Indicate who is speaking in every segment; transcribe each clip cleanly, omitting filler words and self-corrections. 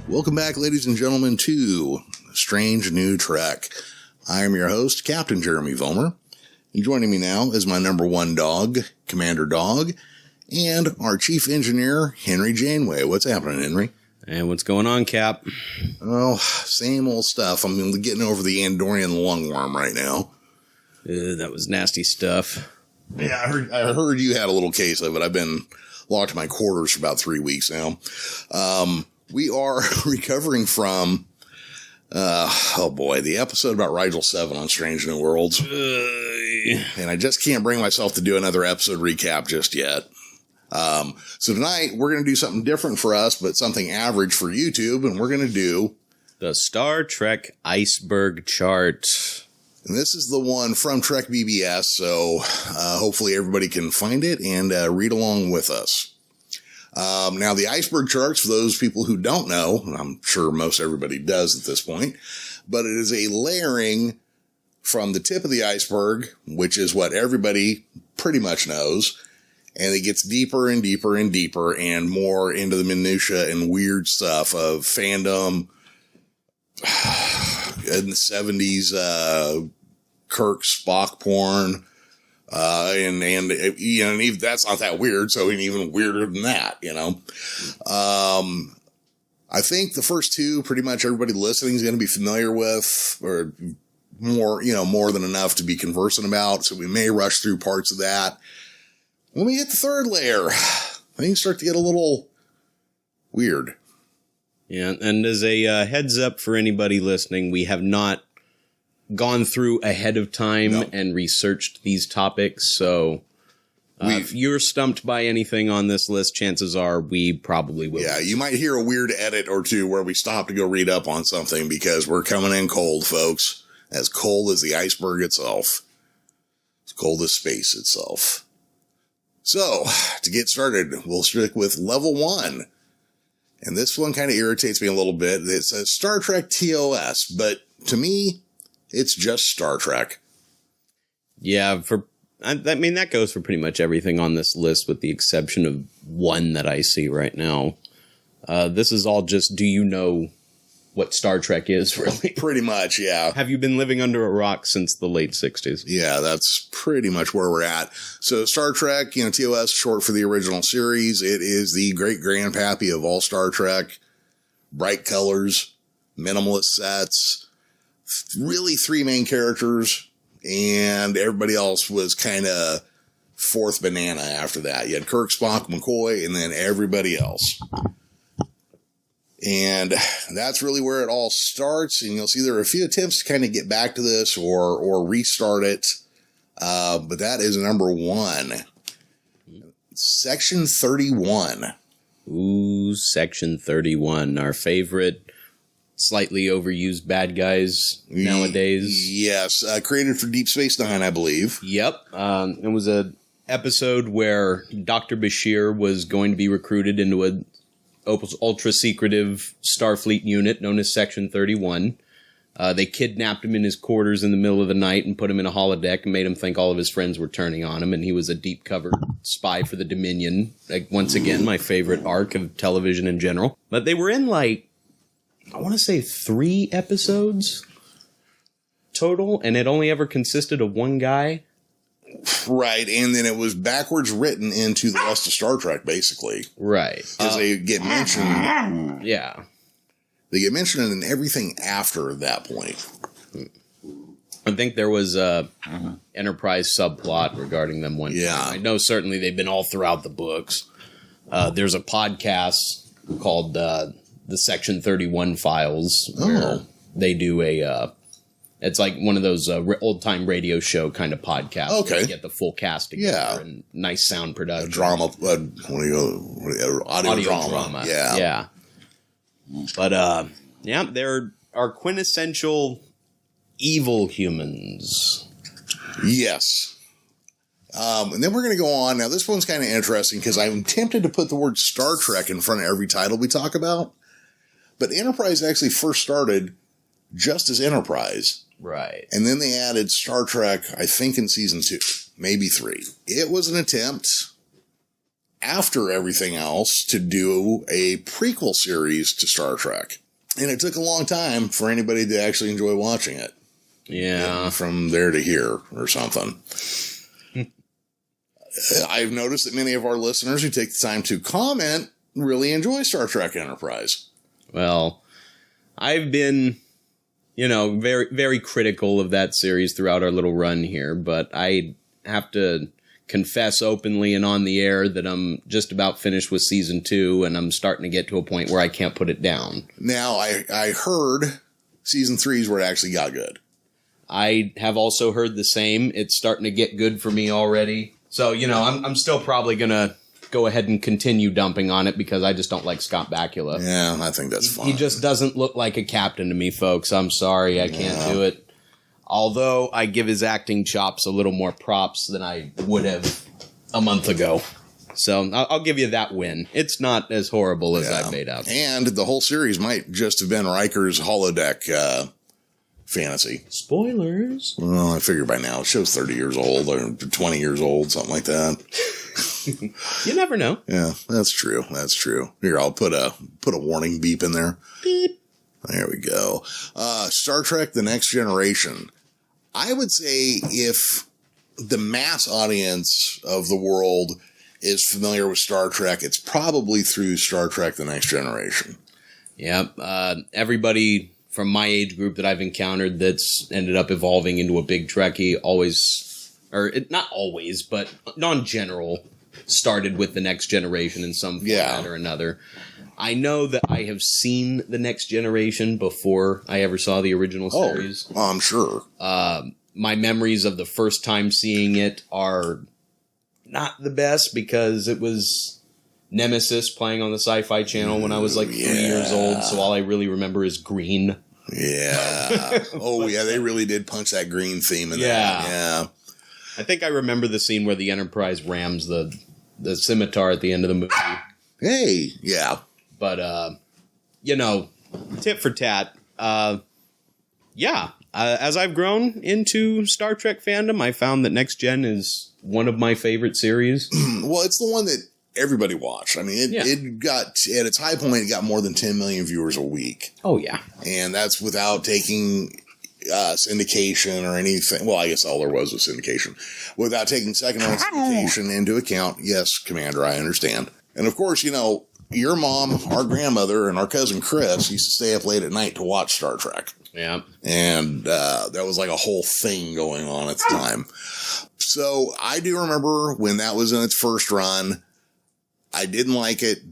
Speaker 1: Welcome back, ladies and gentlemen, to Strange New Trek. I am your host, Captain Jeremy Vilmur, and joining me now is my number one dog, Commander Dog, and our chief engineer, Henry Janeway. What's happening, Henry?
Speaker 2: And what's going on, Cap?
Speaker 1: Oh, same old stuff. I'm getting over the Andorian lungworm right now.
Speaker 2: That was nasty stuff.
Speaker 1: Yeah, I heard you had a little case of it. I've been locked in my quarters for about 3 weeks now. We are recovering from, the episode about Rigel 7 on Strange New Worlds. And I just can't bring myself to do another episode recap just yet. So tonight we're going to do something different for us, but something average for YouTube. And we're going to do
Speaker 2: the Star Trek Iceberg chart.
Speaker 1: And this is the one from Trek BBS. So, hopefully everybody can find it and, read along with us. Now the iceberg charts, for those people who don't know, and I'm sure most everybody does at this point, but it is a layering from the tip of the iceberg, which is what everybody pretty much knows. And it gets deeper and deeper and deeper and more into the minutia and weird stuff of fandom. In the 70s, Kirk Spock porn. And that's not that weird. So even weirder than that, I think the first two, pretty much everybody listening is going to be familiar with, or more than enough to be conversant about. So we may rush through parts of that. When we hit the third layer, things start to get a little weird.
Speaker 2: Yeah. And as a heads up for anybody listening, we have not gone through ahead of time and researched these topics. So if you're stumped by anything on this list, chances are we probably will.
Speaker 1: Yeah, you might hear a weird edit or two where we stop to go read up on something because we're coming in cold, folks. As cold as the iceberg itself. As cold as space itself. So, to get started, we'll stick with level 1. And this one kind of irritates me a little bit. It says Star Trek TOS, but to me, it's just Star Trek.
Speaker 2: Yeah, that goes for pretty much everything on this list with the exception of one that I see right now. This is all just, do you know what Star Trek is, really?
Speaker 1: Pretty much, yeah.
Speaker 2: Have you been living under a rock since the late 60s?
Speaker 1: Yeah, that's pretty much where we're at. So Star Trek, TOS, short for the original series. It is the great-grandpappy of all Star Trek. Bright colors, minimalist sets, really 3 main characters, and everybody else was kind of fourth banana after that. You had Kirk, Spock, McCoy, and then everybody else. And that's really where it all starts. And you'll see there are a few attempts to kind of get back to this or restart it. But that is number 1. Section 31.
Speaker 2: Ooh, Section 31. Our favorite, slightly overused bad guys nowadays.
Speaker 1: Yes. Created for Deep Space Nine, I believe.
Speaker 2: Yep. It was an episode where Dr. Bashir was going to be recruited into a ultra-secretive Starfleet unit known as Section 31. They kidnapped him in his quarters in the middle of the night and put him in a holodeck and made him think all of his friends were turning on him, and he was a deep-cover spy for the Dominion. Once again, my favorite arc of television in general. But they were in, I want to say 3 episodes total, and it only ever consisted of one guy.
Speaker 1: Right, and then it was backwards written into the rest of Star Trek, basically.
Speaker 2: Right.
Speaker 1: Because they get mentioned.
Speaker 2: Yeah.
Speaker 1: They get mentioned in everything after that point.
Speaker 2: I think there was a Enterprise subplot regarding them one time. I know certainly they've been all throughout the books. There's a podcast called the Section 31 Files where they do it's like one of those old-time radio show kind of podcasts.
Speaker 1: Okay.
Speaker 2: Where you get the full cast together and nice sound production.
Speaker 1: Audio drama. Yeah.
Speaker 2: Yeah. But, there are quintessential evil humans.
Speaker 1: Yes. And then we're going to go on. Now, this one's kind of interesting because I'm tempted to put the word Star Trek in front of every title we talk about. But Enterprise actually first started just as Enterprise.
Speaker 2: Right.
Speaker 1: And then they added Star Trek, I think, in season 2, maybe 3. It was an attempt. after everything else, to do a prequel series to Star Trek. And it took a long time for anybody to actually enjoy watching it.
Speaker 2: Yeah.
Speaker 1: From there to here or something. I've noticed that many of our listeners who take the time to comment really enjoy Star Trek Enterprise.
Speaker 2: Well, I've been, very, very critical of that series throughout our little run here, but I have to confess openly and on the air that I'm just about finished with season 2, and I'm starting to get to a point where I can't put it down.
Speaker 1: Now, I heard season 3 is where it actually got good.
Speaker 2: I have also heard the same. It's starting to get good for me already. So, I'm still probably going to go ahead and continue dumping on it because I just don't like Scott Bakula.
Speaker 1: Yeah, I think that's fine.
Speaker 2: He just doesn't look like a captain to me, folks. I'm sorry. I can't do it. Although I give his acting chops a little more props than I would have a month ago. So I'll give you that win. It's not as horrible as I've made out.
Speaker 1: And the whole series might just have been Riker's holodeck fantasy.
Speaker 2: Spoilers.
Speaker 1: Well, I figure by now it show's 30 years old or 20 years old, something like that.
Speaker 2: You never know.
Speaker 1: Yeah, that's true. That's true. Here, I'll put a warning beep in there.
Speaker 2: Beep.
Speaker 1: There we go. Star Trek: The Next Generation. I would say if the mass audience of the world is familiar with Star Trek, it's probably through Star Trek: The Next Generation.
Speaker 2: Yep. Everybody from my age group that I've encountered that's ended up evolving into a big Trekkie not always, but non-general, started with The Next Generation in some format or another. I know that I have seen The Next Generation before I ever saw the original series.
Speaker 1: Oh, I'm sure.
Speaker 2: My memories of the first time seeing it are not the best because it was Nemesis playing on the Sci-Fi Channel when I was like 3 years old, so all I really remember is green.
Speaker 1: Yeah. Oh, yeah, they really did punch that green theme in there. Yeah.
Speaker 2: I think I remember the scene where the Enterprise rams the scimitar at the end of the movie.
Speaker 1: Hey, yeah.
Speaker 2: But, tit for tat, as I've grown into Star Trek fandom, I found that Next Gen is one of my favorite series.
Speaker 1: Well, it's the one that everybody watched. I mean, it got, at its high point, it got more than 10 million viewers a week.
Speaker 2: Oh, yeah.
Speaker 1: And that's without taking syndication or anything. Well, I guess all there was syndication. Without taking secondary syndication into account. Yes, Commander, I understand. And of course, your mom, our grandmother, and our cousin Chris used to stay up late at night to watch Star Trek.
Speaker 2: Yeah.
Speaker 1: And that was like a whole thing going on at the time. So I do remember when that was in its first run, I didn't like it,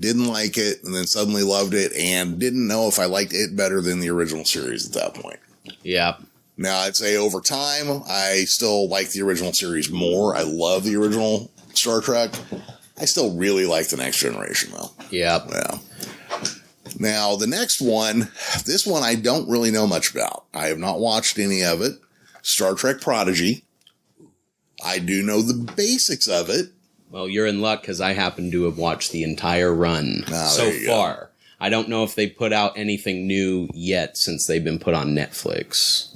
Speaker 1: and then suddenly loved it, and didn't know if I liked it better than the original series at that point.
Speaker 2: Yeah.
Speaker 1: Now, I'd say over time, I still like the original series more. I love the original Star Trek. I still really like The Next Generation, though.
Speaker 2: Yeah.
Speaker 1: Yeah. Now, the next one, this one I don't really know much about. I have not watched any of it. Star Trek Prodigy. I do know the basics of it.
Speaker 2: Well, you're in luck because I happen to have watched the entire run so far. I don't know if they put out anything new yet since they've been put on Netflix.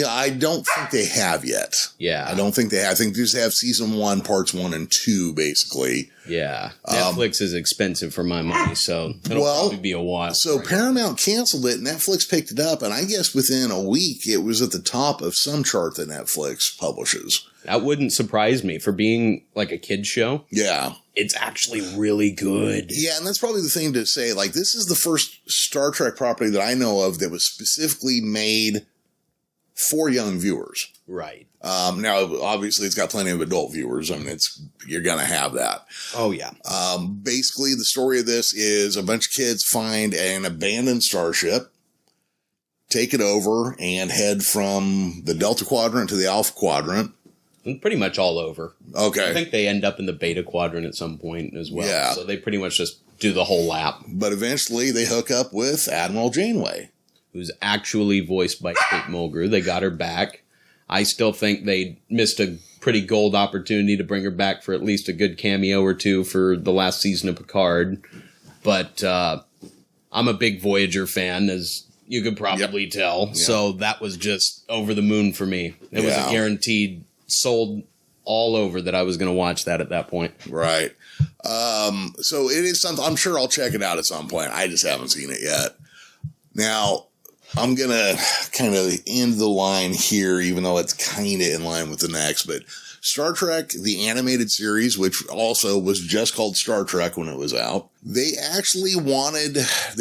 Speaker 1: I don't think they have yet.
Speaker 2: Yeah.
Speaker 1: I don't think they have. I think they just have season 1, parts 1 and 2, basically.
Speaker 2: Yeah. Netflix is expensive for my money, so it'll probably be a while.
Speaker 1: So Paramount canceled it, Netflix picked it up, and I guess within a week it was at the top of some chart that Netflix publishes.
Speaker 2: That wouldn't surprise me for being like a kid's show.
Speaker 1: Yeah.
Speaker 2: It's actually really good.
Speaker 1: Yeah, and that's probably the thing to say. Like, this is the first Star Trek property that I know of that was specifically made for young viewers.
Speaker 2: Right.
Speaker 1: Now, obviously, it's got plenty of adult viewers. I mean, you're going to have that.
Speaker 2: Oh, yeah.
Speaker 1: Basically, the story of this is a bunch of kids find an abandoned starship, take it over, and head from the Delta Quadrant to the Alpha Quadrant.
Speaker 2: And pretty much all over.
Speaker 1: Okay.
Speaker 2: I think they end up in the Beta Quadrant at some point as well.
Speaker 1: Yeah.
Speaker 2: So they pretty much just do the whole lap.
Speaker 1: But eventually, they hook up with Admiral Janeway,
Speaker 2: who's actually voiced by Kate Mulgrew. They got her back. I still think they missed a pretty gold opportunity to bring her back for at least a good cameo or two for the last season of Picard. But I'm a big Voyager fan, as you could probably tell. Yep. So that was just over the moon for me. It was a guaranteed sold all over that I was going to watch that at that point.
Speaker 1: Right. So it is something, I'm sure I'll check it out at some point. I just haven't seen it yet. Now, I'm going to kind of end the line here, even though it's kind of in line with the next, but Star Trek, the animated series, which also was just called Star Trek when it was out, they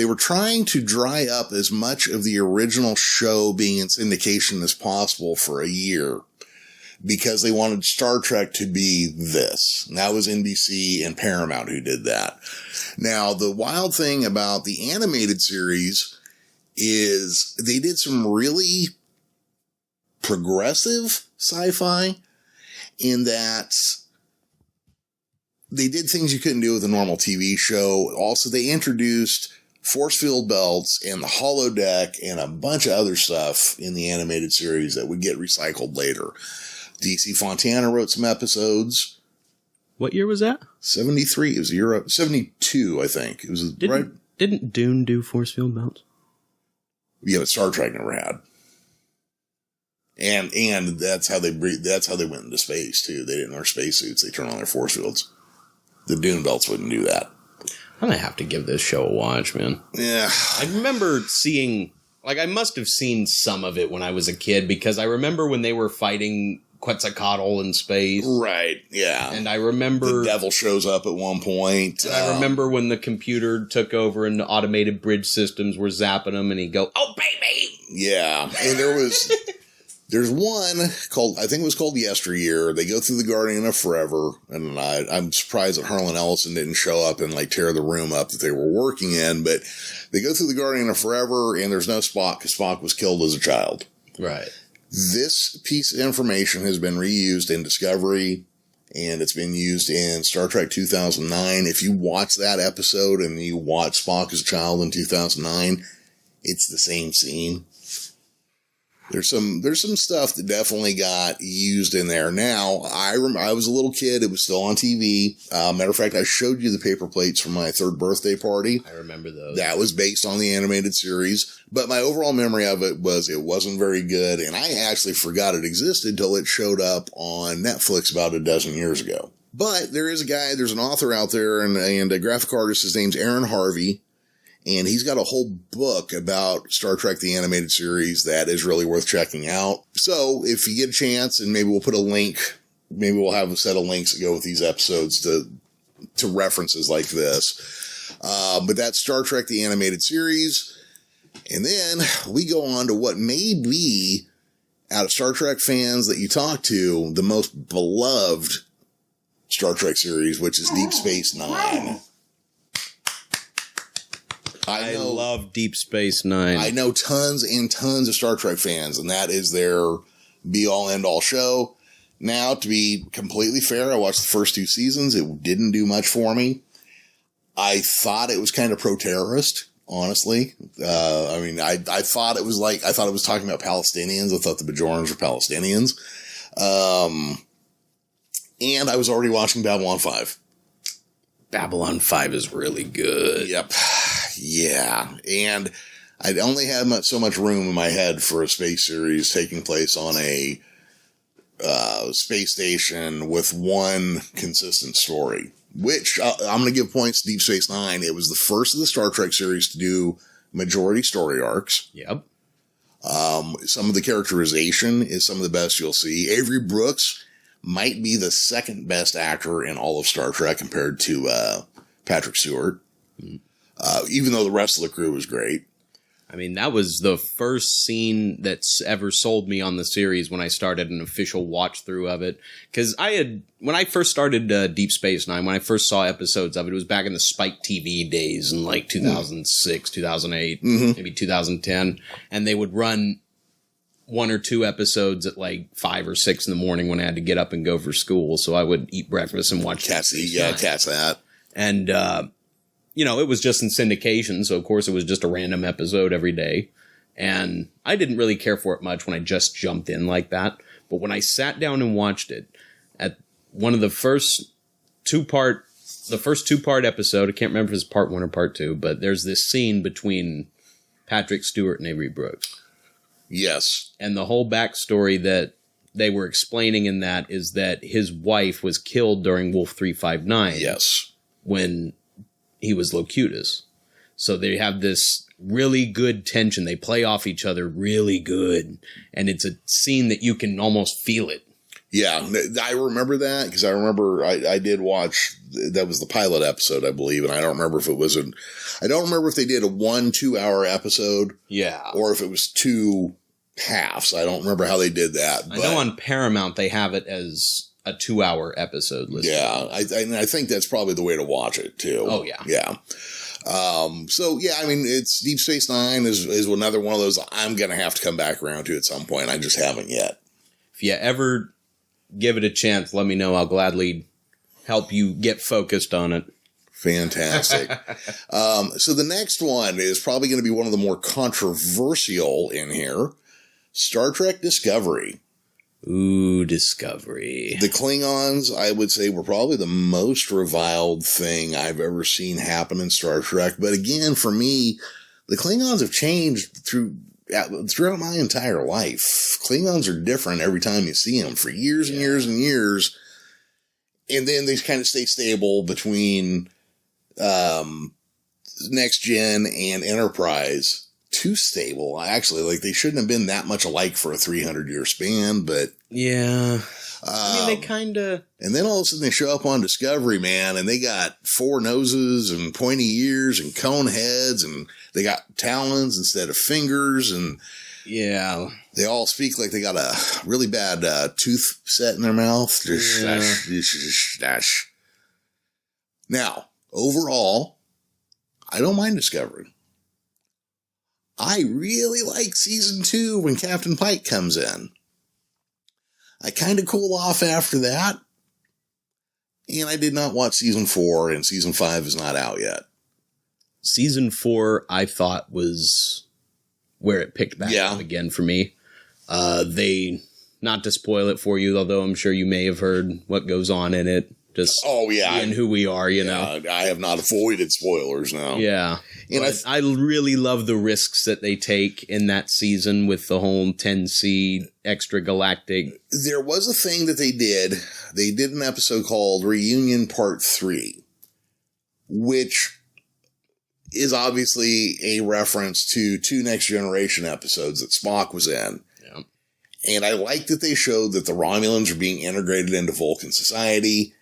Speaker 1: were trying to dry up as much of the original show being in syndication as possible for a year because they wanted Star Trek to be this. And that was NBC and Paramount who did that. Now, the wild thing about the animated series is they did some really progressive sci-fi in that they did things you couldn't do with a normal TV show. Also, they introduced force field belts and the holodeck and a bunch of other stuff in the animated series that would get recycled later. DC Fontana wrote some episodes.
Speaker 2: What year was that?
Speaker 1: 73. It was a year, 72, I think. It was
Speaker 2: Didn't Dune do force field belts?
Speaker 1: Yeah, but Star Trek never had. And that's how they went into space too. They didn't wear spacesuits. They turned on their force fields. The Dune belts wouldn't do that.
Speaker 2: I'm gonna have to give this show a watch, man.
Speaker 1: Yeah.
Speaker 2: I remember I must have seen some of it when I was a kid because I remember when they were fighting Quetzalcoatl in space.
Speaker 1: Right, yeah.
Speaker 2: And I remember
Speaker 1: the devil shows up at one point.
Speaker 2: I remember when the computer took over and the automated bridge systems were zapping them and he'd go, "Oh, baby!"
Speaker 1: Yeah. And there's one called, I think it was called Yesteryear. They go through the Guardian of Forever. And I'm surprised that Harlan Ellison didn't show up and tear the room up that they were working in. But they go through the Guardian of Forever and there's no Spock because Spock was killed as a child.
Speaker 2: Right.
Speaker 1: This piece of information has been reused in Discovery, and it's been used in Star Trek 2009. If you watch that episode and you watch Spock as a child in 2009, it's the same scene. There's some stuff that definitely got used in there. Now, I was a little kid. It was still on TV. Matter of fact, I showed you the paper plates from my 3rd birthday party.
Speaker 2: I remember those.
Speaker 1: That was based on the animated series. But my overall memory of it wasn't very good. And I actually forgot it existed until it showed up on Netflix about a dozen years ago. But there's an author out there and a graphic artist. His name's Aaron Harvey. And he's got a whole book about Star Trek, the animated series, that is really worth checking out. So if you get a chance, and maybe we'll put a link, maybe we'll have a set of links that go with these episodes to references like this. But that's Star Trek, the animated series. And then we go on to what may be, out of Star Trek fans that you talk to, the most beloved Star Trek series, which is Deep Space Nine.
Speaker 2: I love Deep Space Nine.
Speaker 1: I know tons and tons of Star Trek fans, and that is their be-all, end-all show. Now, to be completely fair, I watched the first 2 seasons. It didn't do much for me. I thought it was kind of pro-terrorist, honestly. I thought it was talking about Palestinians. I thought the Bajorans were Palestinians. And I was already watching Babylon 5.
Speaker 2: Babylon 5 is really good.
Speaker 1: Yep. Yeah. And I only had so much room in my head for a space series taking place on a space station with one consistent story, which I'm going to give points to Deep Space Nine. It was the first of the Star Trek series to do majority story arcs.
Speaker 2: Yep.
Speaker 1: Some of the characterization is some of the best you'll see. Avery Brooks might be the 2nd best actor in all of Star Trek compared to Patrick Stewart. Even though the rest of the crew was great.
Speaker 2: I mean, that was the first scene that's ever sold me on the series when I started an official watch through of it. Because when I first started Deep Space Nine, when I first saw episodes of it, it was back in the Spike TV days in 2006, 2008, maybe 2010. And they would run 1 or 2 episodes at 5 or 6 in the morning when I had to get up and go for school. So I would eat breakfast and watch
Speaker 1: catch that.
Speaker 2: And, it was just in syndication, so of course it was just a random episode every day. And I didn't really care for it much when I just jumped in like that. But when I sat down and watched it, at one of the first 2-part episode, I can't remember if it's part 1 or part 2, but there's this scene between Patrick Stewart and Avery Brooks.
Speaker 1: Yes.
Speaker 2: And the whole backstory that they were explaining in that is that his wife was killed during Wolf 359.
Speaker 1: Yes.
Speaker 2: when he was Locutus. So they have this really good tension. They play off each other really good. And it's a scene that you can almost feel it.
Speaker 1: Yeah, I remember that because I remember I did watch, that was the pilot episode, I believe, and I don't remember if it was I don't remember if they did a 1-2 hour episode.
Speaker 2: Yeah.
Speaker 1: Or if it was 2 halves. I don't remember how they did that.
Speaker 2: I know on Paramount they have it as a 2-hour episode listed.
Speaker 1: Yeah, I think that's probably the way to watch it too.
Speaker 2: Oh, yeah.
Speaker 1: Yeah. So yeah, I mean, it's Deep Space Nine is another one of those I'm going to have to come back around to at some point. I just haven't yet.
Speaker 2: If you ever give it a chance, let me know. I'll gladly help you get focused on it.
Speaker 1: Fantastic. So the next one is probably going to be one of the more controversial in here. Star Trek Discovery.
Speaker 2: Ooh, Discovery.
Speaker 1: The Klingons, I would say, were probably the most reviled thing I've ever seen happen in Star Trek. But again, for me, the Klingons have changed throughout my entire life. Klingons are different every time you see them for years and years and years. And then they kind of stay stable between Next Gen and Enterprise. Too stable, actually. Like, they shouldn't have been that much alike for a 300-year span, but...
Speaker 2: Yeah. I mean, they kind of...
Speaker 1: And then all of a sudden they show up on Discovery, man, and they got 4 noses and pointy ears and cone heads, and they got talons instead of fingers, and...
Speaker 2: Yeah.
Speaker 1: They all speak like they got a really bad tooth set in their mouth. Now, overall, I don't mind Discovery. I really like season 2 when Captain Pike comes in. I kind of cool off after that. And I did not watch season 4, and season 5 is not out yet.
Speaker 2: Season 4, I thought, was where it picked back up again for me. Not to spoil it for you, although I'm sure you may have heard what goes on in it. Just and who we are, you know.
Speaker 1: I have not avoided spoilers now.
Speaker 2: Yeah. And I really love the risks that they take in that season with the whole 10C extra galactic.
Speaker 1: There was a thing that they did. They did an episode called Reunion Part 3, which is obviously a reference to 2 Next Generation episodes that Spock was in.
Speaker 2: Yeah.
Speaker 1: And I like that they showed that the Romulans are being integrated into Vulcan society.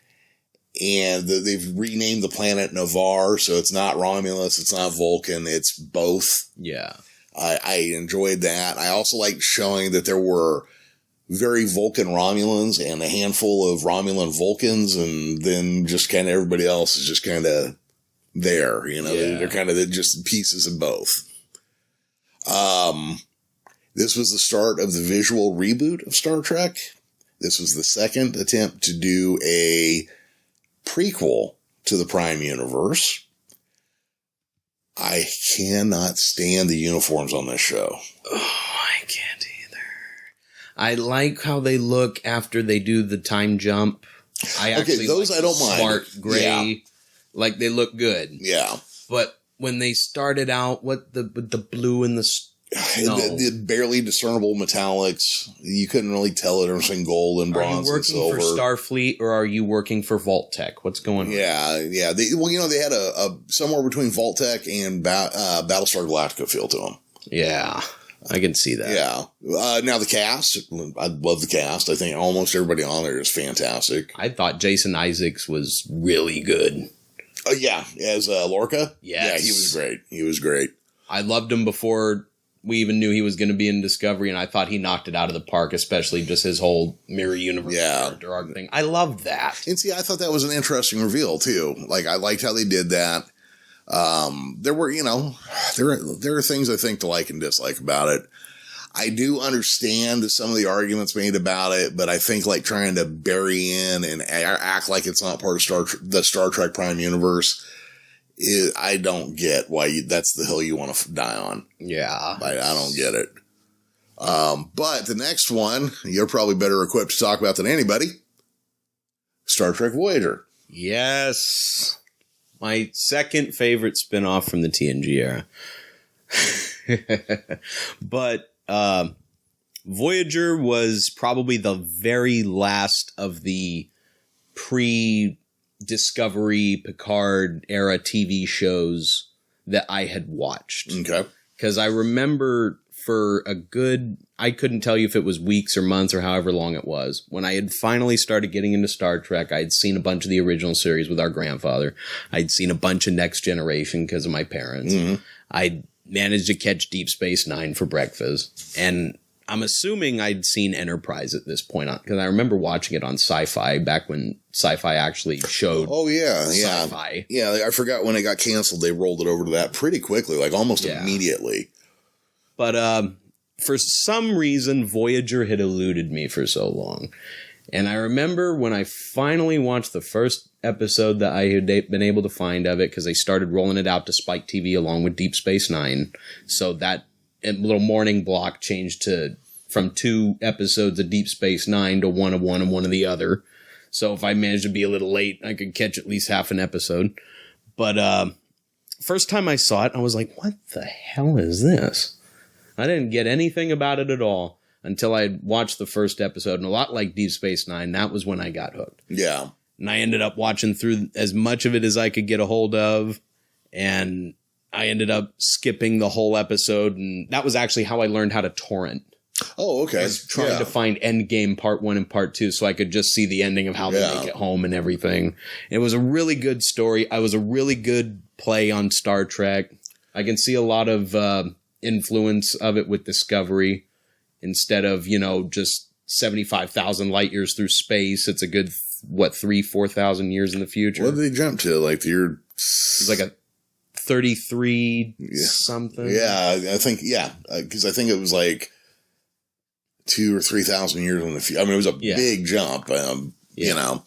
Speaker 1: And they've renamed the planet Navarre, so it's not Romulus, it's not Vulcan, it's both.
Speaker 2: Yeah.
Speaker 1: I enjoyed that. I also liked showing that there were very Vulcan Romulans and a handful of Romulan Vulcans, and then just kind of everybody else is just kind of there, you know. They're kind of just pieces of both. This was the start of the visual reboot of Star Trek. This was the second attempt to do a prequel to the Prime Universe. I cannot stand the uniforms on this show.
Speaker 2: Oh, I can't either. I like how they look after they do the time jump. I don't mind. Smart gray,
Speaker 1: yeah.
Speaker 2: Like they look good.
Speaker 1: Yeah,
Speaker 2: but when they started out, the blue and the
Speaker 1: the barely discernible metallics, you couldn't really tell it between gold and bronze and silver.
Speaker 2: Are you working for Starfleet or are you working for Vault Tech? What's going on?
Speaker 1: Yeah. They had a somewhere between Vault Tech and Battlestar Galactica feel to them.
Speaker 2: Yeah, I can see that.
Speaker 1: Yeah. Now the cast, I love the cast. I think almost everybody on there is fantastic.
Speaker 2: I thought Jason Isaacs was really good.
Speaker 1: Yeah, as Lorca.
Speaker 2: Yes.
Speaker 1: Yeah, he was great. He was great.
Speaker 2: I loved him before we even knew he was going to be in Discovery, and I thought he knocked it out of the park, especially just his whole mirror universe character arc thing. I loved that.
Speaker 1: And see, I thought that was an interesting reveal, too. Like, I liked how they did that. There were, there are things I think to like and dislike about it. I do understand some of the arguments made about it, but I think, like, trying to bury in and act like it's not part of the Star Trek Prime Universe, I don't get why that's the hill you want to die on.
Speaker 2: Yeah.
Speaker 1: I don't get it. But the next one, you're probably better equipped to talk about than anybody. Star Trek Voyager.
Speaker 2: Yes. My second favorite spinoff from the TNG era. But Voyager was probably the very last of the Discovery, Picard era TV shows that I had watched.
Speaker 1: Okay.
Speaker 2: Because I remember for a good, I couldn't tell you if it was weeks or months or however long it was, when I had finally started getting into Star Trek. I had seen a bunch of the original series with our grandfather. I'd seen a bunch of Next Generation because of my parents.
Speaker 1: Mm-hmm.
Speaker 2: I managed to catch Deep Space Nine for breakfast. And I'm assuming I'd seen Enterprise at this point, because I remember watching it on Sci-Fi back when Sci-Fi actually showed.
Speaker 1: Oh, yeah.
Speaker 2: Sci-Fi.
Speaker 1: Yeah, I forgot when it got canceled, they rolled it over to that pretty quickly, like almost immediately.
Speaker 2: But for some reason, Voyager had eluded me for so long. And I remember when I finally watched the first episode that I had been able to find of it, because they started rolling it out to Spike TV along with Deep Space Nine. So that little morning block changed from 2 episodes of Deep Space Nine to one of one and one of the other. So if I managed to be a little late, I could catch at least half an episode. But first time I saw it, I was like, what the hell is this? I didn't get anything about it at all until I watched the first episode. And a lot like Deep Space Nine, that was when I got hooked.
Speaker 1: Yeah.
Speaker 2: And I ended up watching through as much of it as I could get a hold of. And I ended up skipping the whole episode. And that was actually how I learned how to torrent.
Speaker 1: Oh, okay.
Speaker 2: I was trying to find Endgame Part 1 and Part 2 so I could just see the ending of how they make it home and everything. It was a really good story. It was a really good play on Star Trek. I can see a lot of influence of it with Discovery. Instead of, just 75,000 light years through space, it's a good, 3,000-4,000 years in the future.
Speaker 1: What did they jump to? Like
Speaker 2: it's like a 33 something.
Speaker 1: Yeah, I think, because I think it was like 2,000 or 3,000 years in the future. I mean, it was a big jump, you know.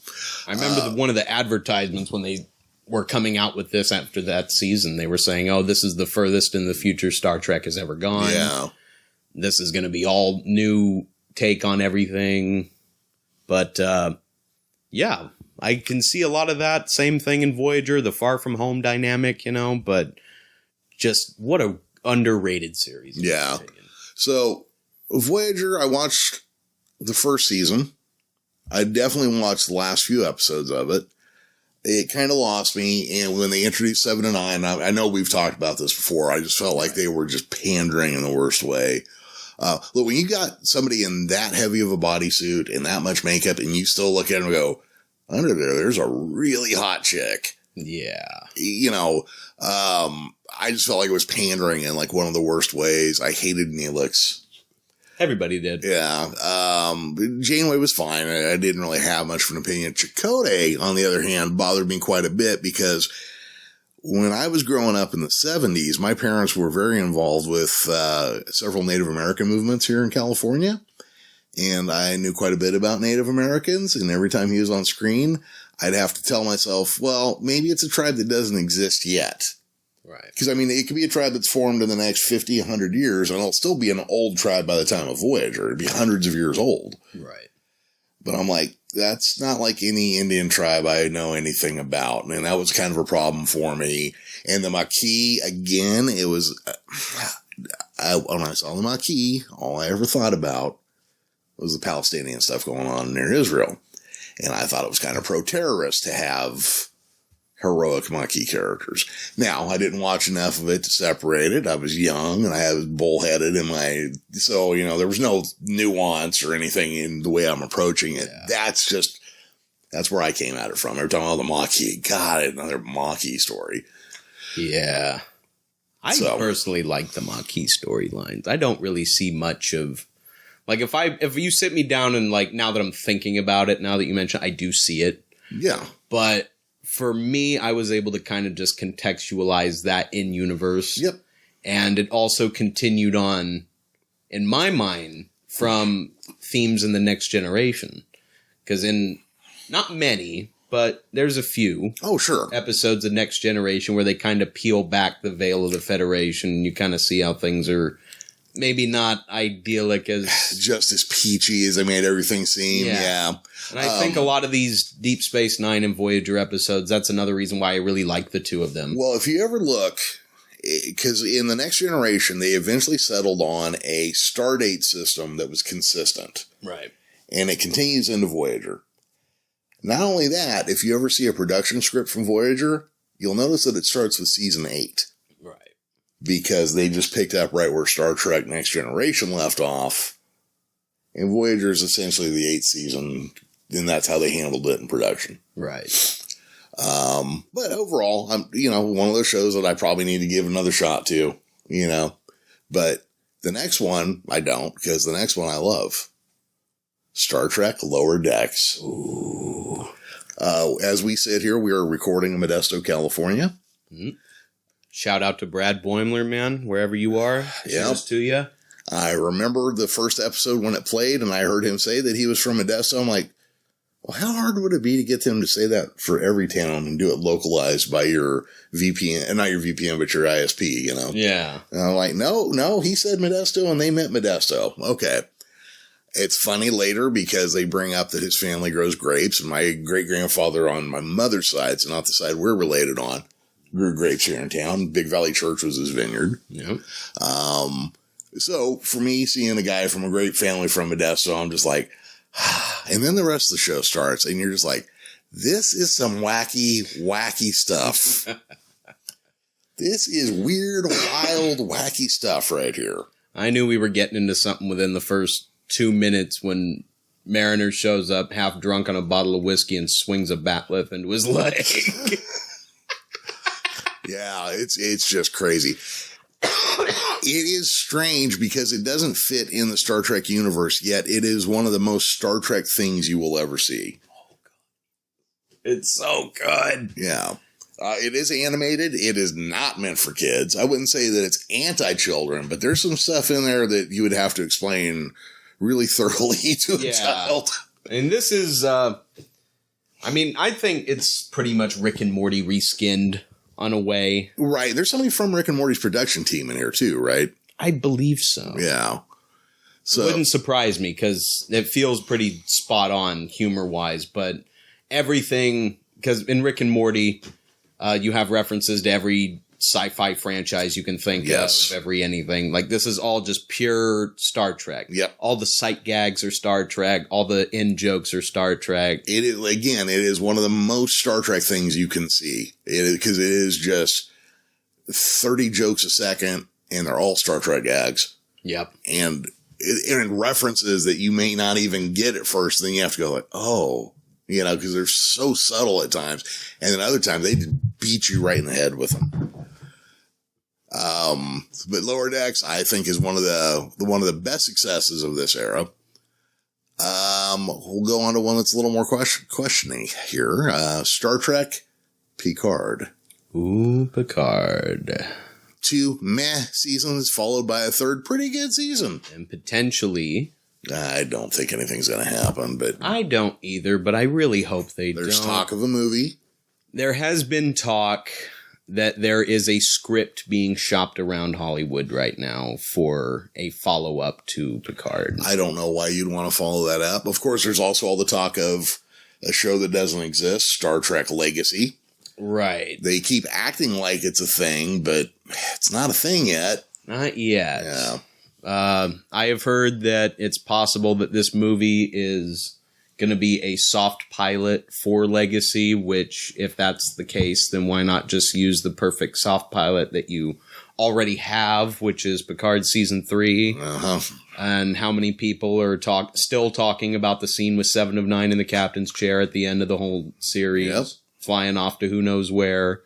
Speaker 2: I remember one of the advertisements when they were coming out with this after that season. They were saying, oh, this is the furthest in the future Star Trek has ever gone.
Speaker 1: Yeah.
Speaker 2: This is going to be all new take on everything. But, I can see a lot of that. Same thing in Voyager, the far from home dynamic, but just what a underrated series.
Speaker 1: Yeah. So Voyager, I watched the first season. I definitely watched the last few episodes of it. It kind of lost me. And when they introduced 7 and 9, I know we've talked about this before. I just felt like they were just pandering in the worst way. Look, when you got somebody in that heavy of a bodysuit and that much makeup and you still look at them and go, under there's a really hot chick.
Speaker 2: Yeah.
Speaker 1: I just felt like it was pandering in like one of the worst ways. I hated Neelix.
Speaker 2: Everybody did.
Speaker 1: Yeah. Janeway was fine. I didn't really have much of an opinion. Chakotay, on the other hand, bothered me quite a bit because when I was growing up in the 70s, my parents were very involved with several Native American movements here in California. And I knew quite a bit about Native Americans. And every time he was on screen, I'd have to tell myself, well, maybe it's a tribe that doesn't exist yet.
Speaker 2: Right.
Speaker 1: Because, I mean, it could be a tribe that's formed in the next 50, 100 years, and it'll still be an old tribe by the time of Voyager. It'd be hundreds of years old.
Speaker 2: Right.
Speaker 1: But I'm like, that's not like any Indian tribe I know anything about. And that was kind of a problem for me. And the Maquis, again, it was, when I saw the Maquis, all I ever thought about was the Palestinian stuff going on near Israel. And I thought it was kind of pro-terrorist to have heroic Maquis characters. Now, I didn't watch enough of it to separate it. I was young and I was bullheaded so, there was no nuance or anything in the way I'm approaching it. Yeah. That's where I came at it from. Every time, the Maquis, God, another Maquis story.
Speaker 2: Yeah. I personally like the Maquis storylines. I don't really see much of, like, if you sit me down and, like, now that I'm thinking about it, now that you mention, I do see it.
Speaker 1: Yeah.
Speaker 2: But for me, I was able to kind of just contextualize that in universe.
Speaker 1: Yep.
Speaker 2: And it also continued on, in my mind, from themes in the Next Generation. Because in not many, but there's a few.
Speaker 1: Oh, sure.
Speaker 2: Episodes of Next Generation where they kind of peel back the veil of the Federation. And you kind of see how things are maybe not idyllic as
Speaker 1: just as peachy as they made everything seem. Yeah.
Speaker 2: And I think a lot of these Deep Space Nine and Voyager episodes, that's another reason why I really like the two of them.
Speaker 1: Well, if you ever look, because in the Next Generation, they eventually settled on a Stardate system that was consistent.
Speaker 2: Right.
Speaker 1: And it continues into Voyager. Not only that, if you ever see a production script from Voyager, you'll notice that it starts with season 8.
Speaker 2: Right.
Speaker 1: Because they just picked up right where Star Trek Next Generation left off. And Voyager is essentially the 8th season, and that's how they handled it in production.
Speaker 2: Right.
Speaker 1: But overall, one of those shows that I probably need to give another shot to, But the next one, I don't, because the next one I love. Star Trek Lower Decks.
Speaker 2: Ooh.
Speaker 1: As we sit here, we are recording in Modesto, California.
Speaker 2: Mm-hmm. Shout out to Brad Boimler, man, wherever you are. Cheers to you.
Speaker 1: I remember the first episode when it played, and I heard him say that he was from Modesto. I'm like, well, how hard would it be to get them to say that for every town and do it localized by your VPN, and not your VPN, but your ISP,
Speaker 2: Yeah.
Speaker 1: And I'm like, no, he said Modesto, and they meant Modesto. Okay. It's funny later because they bring up that his family grows grapes, and my great-grandfather on my mother's side, so not the side we're related on, grew grapes here in town. Big Valley Church was his vineyard.
Speaker 2: Yep.
Speaker 1: So for me, seeing a guy from a great family from Modesto, I'm just like, and then the rest of the show starts, and you're just like, this is some wacky stuff. This is weird, wild, wacky stuff right here.
Speaker 2: I knew we were getting into something within the first 2 minutes when Mariner shows up half drunk on a bottle of whiskey and swings a batleth into his leg.
Speaker 1: Yeah, it's just crazy. It is strange because it doesn't fit in the Star Trek universe, yet it is one of the most Star Trek things you will ever see.
Speaker 2: Oh, God. It's so good.
Speaker 1: Yeah. It is animated. It is not meant for kids. I wouldn't say that it's anti-children, but there's some stuff in there that you would have to explain really thoroughly to a child.
Speaker 2: And this is, I think it's pretty much Rick and Morty reskinned on a way.
Speaker 1: Right. There's somebody from Rick and Morty's production team in here too, right?
Speaker 2: I believe so.
Speaker 1: Yeah. So
Speaker 2: it wouldn't surprise me because it feels pretty spot on humor-wise, but everything, because in Rick and Morty, you have references to every sci-fi franchise you can think of, every anything. Like, this is all just pure Star Trek.
Speaker 1: Yep.
Speaker 2: All the sight gags are Star Trek. All the in-jokes are Star Trek.
Speaker 1: It is one of the most Star Trek things you can see. Because it is just 30 jokes a second, and they're all Star Trek gags.
Speaker 2: Yep.
Speaker 1: And references that you may not even get at first, then you have to go like, oh, because they're so subtle at times. And then other times, they just beat you right in the head with them. But Lower Decks, I think, is one of the best successes of this era. We'll go on to one that's a little more questioning here. Star Trek Picard.
Speaker 2: Ooh, Picard.
Speaker 1: 2 meh seasons followed by a third pretty good season.
Speaker 2: And potentially...
Speaker 1: I don't think anything's going to happen, but...
Speaker 2: I don't either, but I really hope they don't.
Speaker 1: There's talk of a movie.
Speaker 2: There has been talk that there is a script being shopped around Hollywood right now for a follow-up to Picard.
Speaker 1: I don't know why you'd want to follow that up. Of course, there's also all the talk of a show that doesn't exist, Star Trek Legacy.
Speaker 2: Right.
Speaker 1: They keep acting like it's a thing, but it's not a thing yet.
Speaker 2: Not yet.
Speaker 1: Yeah.
Speaker 2: I have heard that it's possible that this movie is going to be a soft pilot for Legacy, which, if that's the case, then why not just use the perfect soft pilot that you already have, which is Picard Season 3.
Speaker 1: Uh-huh.
Speaker 2: And how many people are still talking about the scene with 7 of 9 in the captain's chair at the end of the whole series, flying off to who knows where.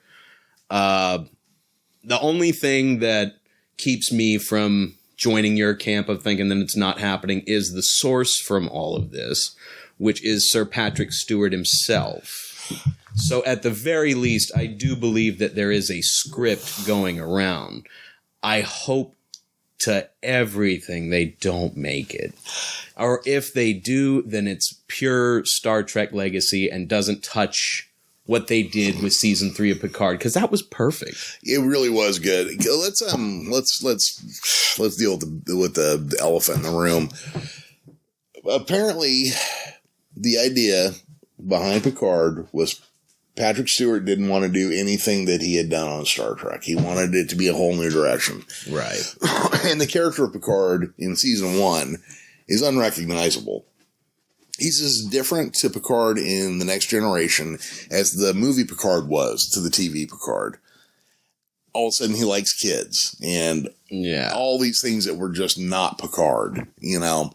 Speaker 2: The only thing that keeps me from joining your camp of thinking that it's not happening is the source from all of this, which is Sir Patrick Stewart himself. So at the very least, I do believe that there is a script going around. I hope to everything they don't make it. Or if they do, then it's pure Star Trek Legacy and doesn't touch what they did with season 3 of Picard, because that was perfect.
Speaker 1: It really was good. Let's deal with the elephant in the room. Apparently, the idea behind Picard was Patrick Stewart didn't want to do anything that he had done on Star Trek. He wanted it to be a whole new direction.
Speaker 2: Right.
Speaker 1: And the character of Picard in season 1 is unrecognizable. He's as different to Picard in The Next Generation as the movie Picard was to the TV Picard. All of a sudden, he likes kids and all these things that were just not Picard, you know.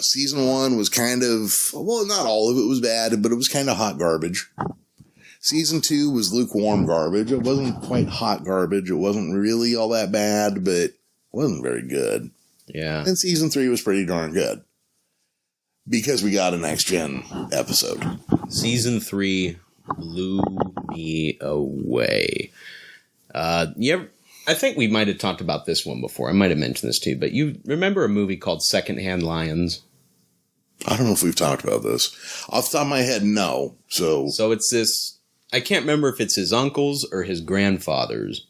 Speaker 1: Season 1 was kind of, well, not all of it was bad, but it was kind of hot garbage. Season 2 was lukewarm garbage. It wasn't quite hot garbage. It wasn't really all that bad, but it wasn't very good.
Speaker 2: Yeah.
Speaker 1: And Season 3 was pretty darn good. Because we got a Next Gen episode.
Speaker 2: Season 3 blew me away. I think we might have talked about this one before. I might have mentioned this too, but you remember a movie called Secondhand Lions?
Speaker 1: I don't know if we've talked about this. Off the top of my head, no. So
Speaker 2: it's this, I can't remember if it's his uncle's or his grandfather's,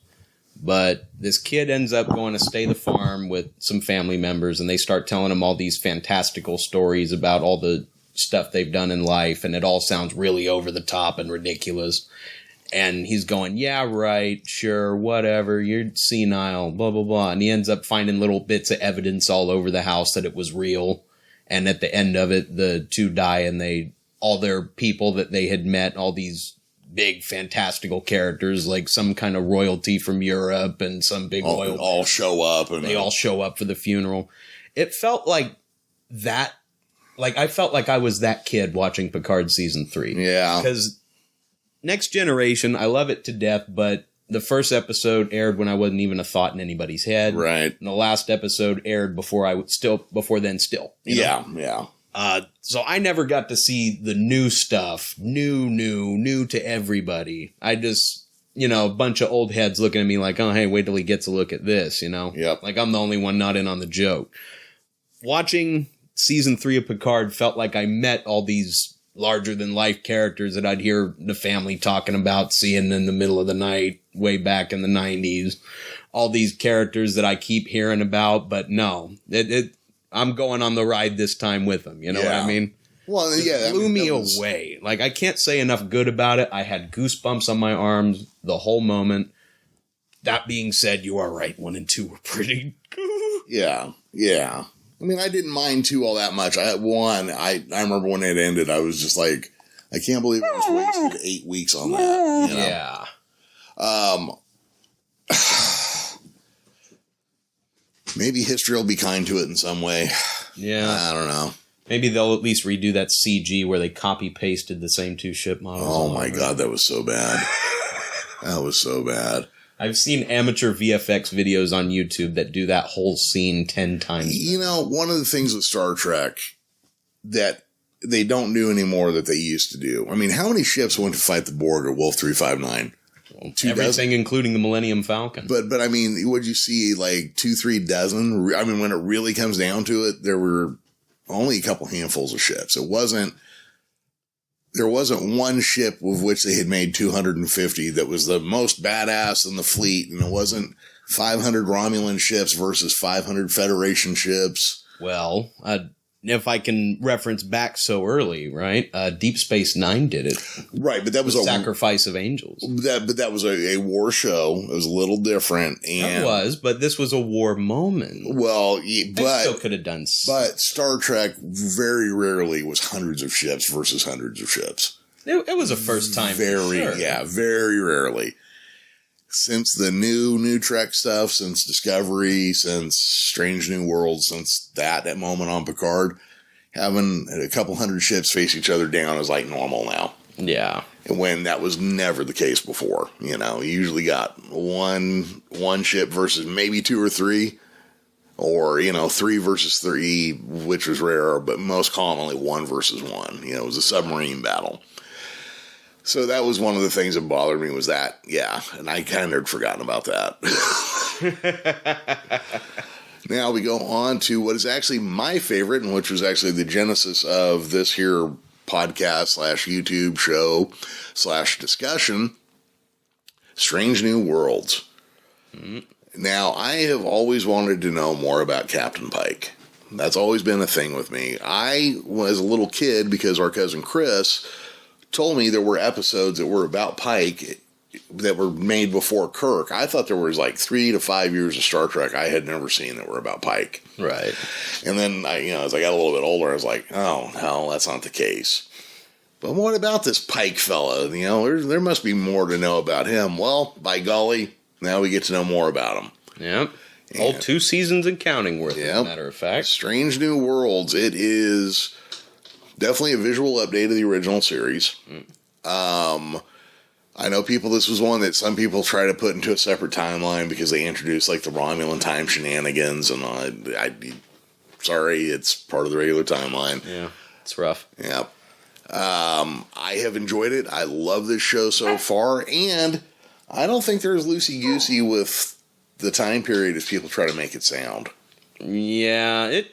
Speaker 2: but this kid ends up going to stay the farm with some family members, and they start telling him all these fantastical stories about all the stuff they've done in life, and it all sounds really over the top and ridiculous. And he's going, yeah, right, sure, whatever, you're senile, blah, blah, blah. And he ends up finding little bits of evidence all over the house that it was real. And at the end of it, the two die, and all their people that they had met, all these big fantastical characters, like some kind of royalty from Europe and some big royalty,
Speaker 1: all show up. And
Speaker 2: they all show up for the funeral. It felt like that. Like, I felt like I was that kid watching Picard season 3.
Speaker 1: Yeah.
Speaker 2: Because Next Generation, I love it to death, but the first episode aired when I wasn't even a thought in anybody's head.
Speaker 1: Right.
Speaker 2: And the last episode aired before then.
Speaker 1: Yeah, yeah.
Speaker 2: So I never got to see the new stuff. New to everybody. I just, a bunch of old heads looking at me like, oh, hey, wait till he gets a look at this,
Speaker 1: Yep.
Speaker 2: Like I'm the only one not in on the joke. Watching season 3 of Picard felt like I met all these larger-than-life characters that I'd hear the family talking about, seeing in the middle of the night, way back in the 90s. All these characters that I keep hearing about, but no. I'm going on the ride this time with them, what I mean?
Speaker 1: Well, yeah.
Speaker 2: It blew me away. Like, I can't say enough good about it. I had goosebumps on my arms the whole moment. That being said, you are right. 1 and 2 were pretty...
Speaker 1: Yeah. I mean, I didn't mind 2 all that much. I had 1. I remember when it ended, I was just like, I can't believe I just wasted 8 weeks on that.
Speaker 2: Yeah.
Speaker 1: Maybe history will be kind to it in some way.
Speaker 2: Yeah.
Speaker 1: I don't know.
Speaker 2: Maybe they'll at least redo that CG where they copy-pasted the same 2 ship models.
Speaker 1: Oh my God, that was so bad. That was so bad.
Speaker 2: I've seen amateur VFX videos on YouTube that do that whole scene 10 times.
Speaker 1: One of the things with Star Trek that they don't do anymore that they used to do. I mean, how many ships went to fight the Borg at Wolf 359?
Speaker 2: Everything, including the Millennium Falcon.
Speaker 1: But I mean, would you see like 2-3 dozen? I mean, when it really comes down to it, there were only a couple handfuls of ships. There wasn't one ship with which they had made 250 that was the most badass in the fleet, and it wasn't 500 Romulan ships versus 500 Federation ships.
Speaker 2: Well, if I can reference back so early, right? Deep Space Nine did it.
Speaker 1: Right, but that was
Speaker 2: a Sacrifice of Angels.
Speaker 1: But that was a war show. It was a little different. And
Speaker 2: it was, but this was a war moment.
Speaker 1: Well, but
Speaker 2: still could have done.
Speaker 1: But Star Trek very rarely was hundreds of ships versus hundreds of ships.
Speaker 2: It was a first time.
Speaker 1: Very rarely. Since the new Trek stuff, since Discovery, since Strange New Worlds, since that moment on Picard, having a couple hundred ships face each other down is like normal now.
Speaker 2: Yeah.
Speaker 1: And when that was never the case before, you usually got one ship versus maybe 2 or 3, or, 3 versus 3, which was rare, but most commonly 1 versus 1. It was a submarine battle. So that was one of the things that bothered me was that, and I kind of had forgotten about that. Now we go on to what is actually my favorite, and which was actually the genesis of this here podcast / YouTube show / discussion, Strange New Worlds. Mm-hmm. Now, I have always wanted to know more about Captain Pike. That's always been a thing with me. I was a little kid because our cousin Chris told me there were episodes that were about Pike that were made before Kirk. I thought there was like 3 to 5 years of Star Trek I had never seen that were about Pike.
Speaker 2: Right.
Speaker 1: And then, as I got a little bit older, I was like, oh, no, that's not the case. But what about this Pike fella? There must be more to know about him. Well, by golly, now we get to know more about him.
Speaker 2: Yep. All 2 seasons and counting worth, as a matter of fact.
Speaker 1: Strange New Worlds. It is definitely a visual update of the original series. I know this was one that some people try to put into a separate timeline because they introduced like the Romulan time shenanigans, and sorry, it's part of the regular timeline.
Speaker 2: Yeah, it's rough.
Speaker 1: Yeah. I have enjoyed it. I love this show so far, and I don't think they're as loosey-goosey with the time period as people try to make it sound.
Speaker 2: Yeah, it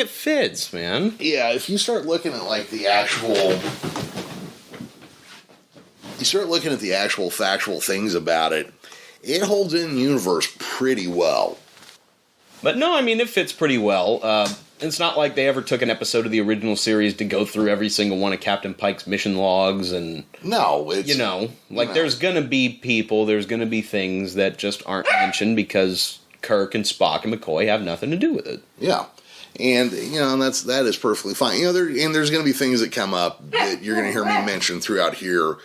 Speaker 2: fits, man.
Speaker 1: Yeah, if you start looking at like the actual factual things about it, it holds in the universe pretty well.
Speaker 2: But no, it fits pretty well. It's not like they ever took an episode of the original series to go through every single one of Captain Pike's mission logs and...
Speaker 1: No, it's...
Speaker 2: there's gonna be people, there's gonna be things that just aren't mentioned because Kirk and Spock and McCoy have nothing to do with it.
Speaker 1: Yeah. And, that is perfectly fine. There's gonna be things that come up that you're gonna hear me mention throughout here.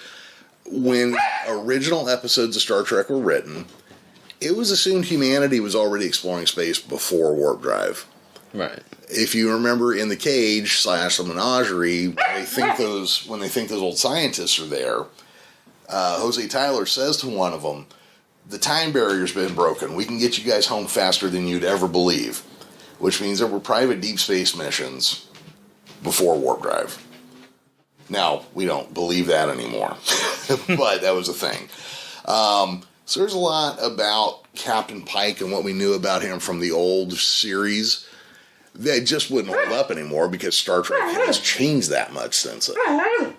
Speaker 1: When original episodes of Star Trek were written, it was assumed humanity was already exploring space before warp drive.
Speaker 2: Right.
Speaker 1: If you remember in the cage / the menagerie, when they think those old scientists are there, Jose Tyler says to one of them, "The time barrier's been broken. We can get you guys home faster than you'd ever believe," which means there were private deep space missions before warp drive. Now, we don't believe that anymore, but that was a thing. So there's a lot about Captain Pike and what we knew about him from the old series that just wouldn't hold up anymore because Star Trek has changed that much since then.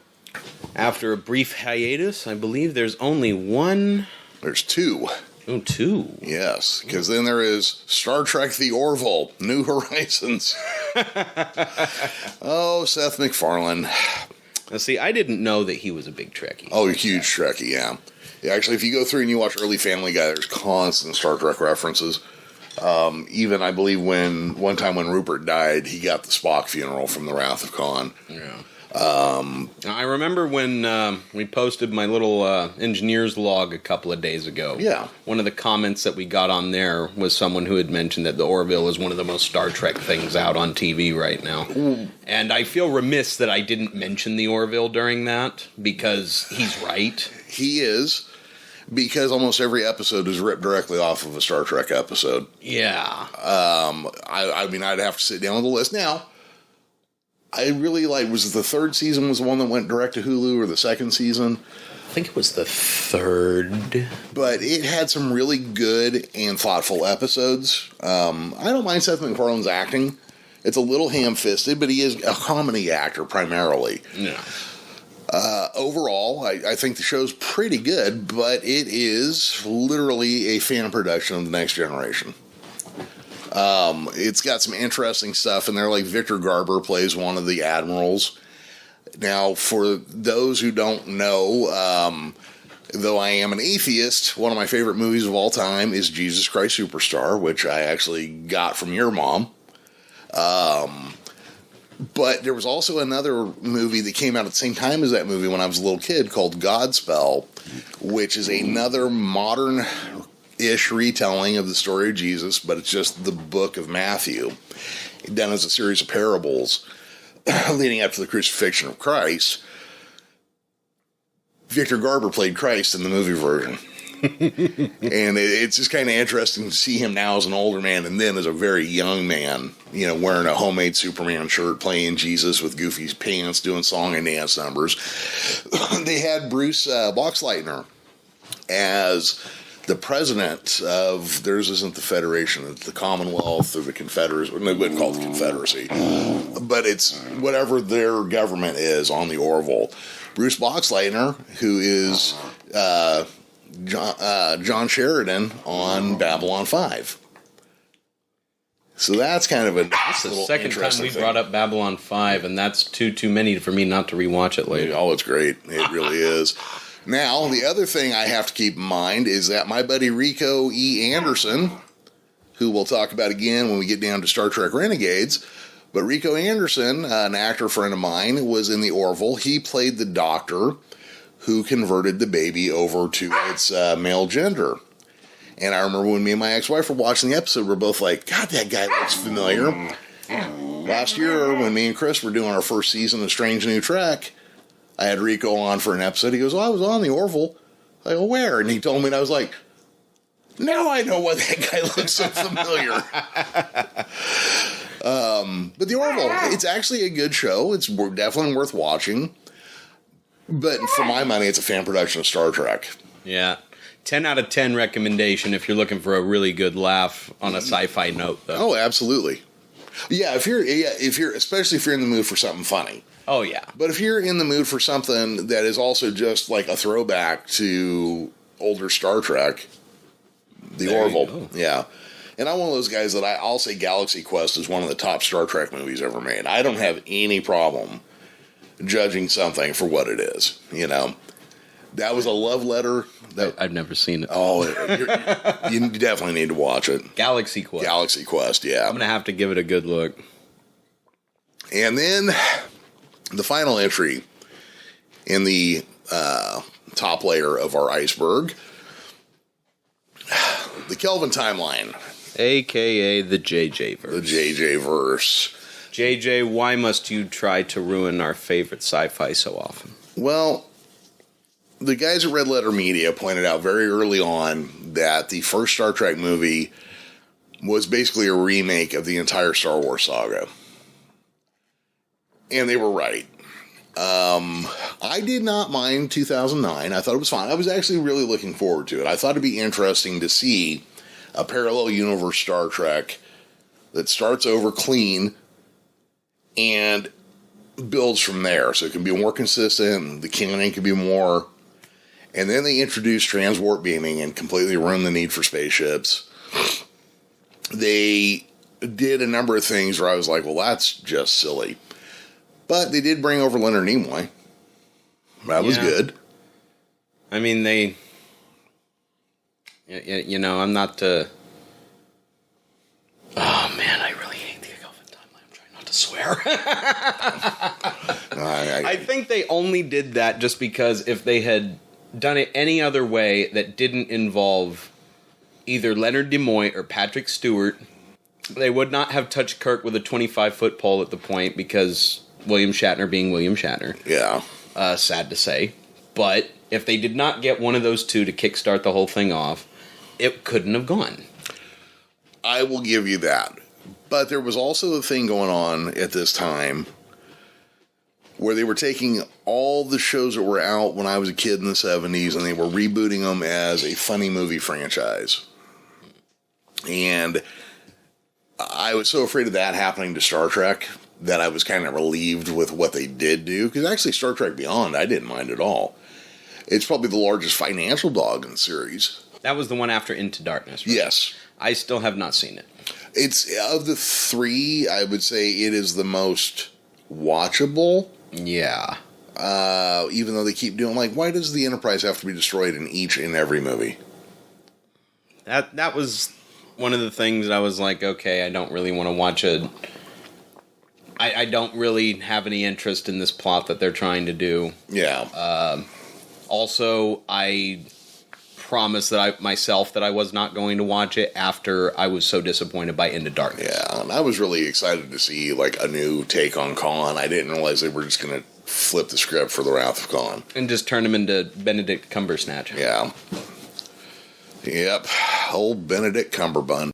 Speaker 2: After a brief hiatus, I believe there's only one...
Speaker 1: There's 2.
Speaker 2: Oh, 2?
Speaker 1: Yes, because then there is Star Trek The Orville, New Horizons. Oh, Seth MacFarlane.
Speaker 2: Now, see, I didn't know that he was a big Trekkie.
Speaker 1: Oh, a huge Trekkie, yeah. Actually, if you go through and you watch early Family Guy, there's constant Star Trek references. Even, I believe, one time when Rupert died, he got the Spock funeral from The Wrath of Khan.
Speaker 2: Yeah. I remember when we posted my little engineer's log a couple of days ago.
Speaker 1: Yeah.
Speaker 2: One of the comments that we got on there was someone who had mentioned that the Orville is one of the most Star Trek things out on TV right now. And I feel remiss that I didn't mention the Orville during that, because he's right.
Speaker 1: He is. Because almost every episode is ripped directly off of a Star Trek episode.
Speaker 2: Yeah.
Speaker 1: I'd have to sit down with the list. Now, I really was it the 3rd season was the one that went direct to Hulu, or the 2nd season?
Speaker 2: I think it was the 3rd.
Speaker 1: But it had some really good and thoughtful episodes. I don't mind Seth MacFarlane's acting. It's a little ham-fisted, but he is a comedy actor primarily.
Speaker 2: Yeah.
Speaker 1: Overall, I think the show's pretty good, but it is literally a fan production of The Next Generation. It's got some interesting stuff in there, like Victor Garber plays one of the admirals. Now, for those who don't know, though I am an atheist, one of my favorite movies of all time is Jesus Christ Superstar, which I actually got from your mom. But there was also another movie that came out at the same time as that movie when I was a little kid called Godspell, which is another modern-ish retelling of the story of Jesus, but it's just the book of Matthew, done as a series of parables leading up to the crucifixion of Christ. Victor Garber played Christ in the movie version. And it's just kind of interesting to see him now as an older man and then as a very young man, wearing a homemade Superman shirt, playing Jesus with goofy pants, doing song and dance numbers. They had Bruce Boxleitner as the president of, theirs isn't the Federation, it's the Commonwealth or the Confederacy, they wouldn't call it the Confederacy, but it's whatever their government is on the Orville. Bruce Boxleitner, who is John Sheridan on Babylon 5. So that's kind of
Speaker 2: That's the second time we brought up Babylon 5, and that's too many for me not to rewatch it later.
Speaker 1: Oh, it's great. It really is. Now, the other thing I have to keep in mind is that my buddy Rico E. Anderson, who we'll talk about again when we get down to Star Trek Renegades, but Rico Anderson, an actor friend of mine, was in the Orville. He played the doctor who converted the baby over to its male gender. And I remember when me and my ex-wife were watching the episode, we're both like, God, that guy looks familiar. Last year, when me and Chris were doing our first season of Strange New Trek, I had Rico on for an episode. He goes, I was on the Orville. I go, where? And he told me, and I was like, now I know why that guy looks so familiar. But the Orville, it's actually a good show. It's definitely worth watching. But for my money, it's a fan production of Star Trek.
Speaker 2: Yeah. 10 out of 10 recommendation if you're looking for a really good laugh on a sci-fi note, though.
Speaker 1: Oh, absolutely. Yeah, especially if you're in the mood for something funny.
Speaker 2: Oh, yeah.
Speaker 1: But if you're in the mood for something that is also just like a throwback to older Star Trek, the Orville. Yeah. And I'm one of those guys that I'll say Galaxy Quest is one of the top Star Trek movies ever made. I don't have any problem judging something for what it is, you know. That was a love letter.
Speaker 2: I've never seen it.
Speaker 1: Oh, you definitely need to watch it.
Speaker 2: Galaxy Quest.
Speaker 1: Galaxy Quest, yeah.
Speaker 2: I'm going to have to give it a good look.
Speaker 1: And then the final entry in the top layer of our iceberg, the Kelvin timeline.
Speaker 2: A.K.A. the JJ verse.
Speaker 1: The JJ verse.
Speaker 2: JJ, why must you try to ruin our favorite sci-fi so often?
Speaker 1: Well, the guys at Red Letter Media pointed out very early on that the first Star Trek movie was basically a remake of the entire Star Wars saga. And they were right. I did not mind 2009. I thought it was fine. I was actually really looking forward to it. I thought it'd be interesting to see a parallel universe Star Trek that starts over clean and builds from there. So it can be more consistent. The canon can be more. And then they introduced transport beaming and completely ruined the need for spaceships. They did a number of things where I was like, well, that's just silly. But they did bring over Leonard Nimoy. That was good.
Speaker 2: I mean, you know, I'm not... Oh, man, I really hate the Kelvin timeline. I'm trying not to swear. I think they only did that just because if they had done it any other way that didn't involve either Leonard Nimoy or Patrick Stewart, they would not have touched Kirk with a 25-foot pole at the point because William Shatner being William Shatner.
Speaker 1: Yeah.
Speaker 2: Sad to say. But if they did not get one of those two to kickstart the whole thing off, it couldn't have gone.
Speaker 1: I will give you that. But there was also a thing going on at this time where they were taking all the shows that were out when I was a kid in the 70s and they were rebooting them as a funny movie franchise. And I was so afraid of that happening to Star Trek that I was kind of relieved with what they did do. Because actually Star Trek Beyond, I didn't mind at all. It's probably the largest financial dog in the series.
Speaker 2: That was the one after Into Darkness, right?
Speaker 1: Yes.
Speaker 2: I still have not seen it.
Speaker 1: It's, of the three, I would say it is the most watchable.
Speaker 2: Yeah.
Speaker 1: Even though they keep doing, like, why does the Enterprise have to be destroyed in each and every movie?
Speaker 2: That was one of the things I was like, okay, I don't really want to watch it. I don't really have any interest in this plot that they're trying to do.
Speaker 1: Yeah.
Speaker 2: Also, I promised that I was not going to watch it after I was so disappointed by Into Darkness.
Speaker 1: Yeah, and I was really excited to see, like, a new take on Khan. I didn't realize they were just going to flip the script for The Wrath of Khan.
Speaker 2: And just turn him into Benedict Cumbersnatch.
Speaker 1: Yeah. Yep. Old Benedict Cumberbund.